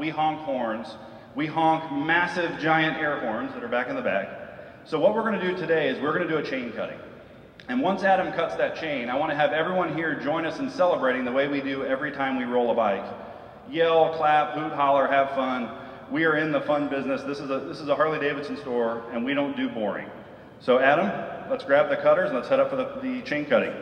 we honk horns. We honk massive, giant air horns that are back in the back. So what we're going to do today is we're going to do a chain cutting. And once Adam cuts that chain, I want to have everyone here join us in celebrating the way we do every time we roll a bike. Yell, clap, hoot, holler, have fun. We are in the fun business. This is a Harley-Davidson store, and we don't do boring. So Adam, let's grab the cutters and let's head up for the chain cutting.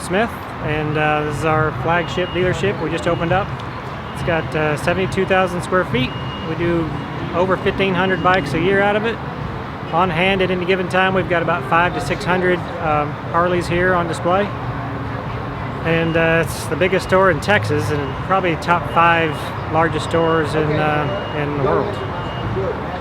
Smith, and this is our flagship dealership we just opened up. It's got 72,000 square feet. We do over 1,500 bikes a year out of it. On hand at any given time, we've got about 500 to 600 Harleys here on display. And it's the biggest store in Texas and probably top 5 largest stores in the world.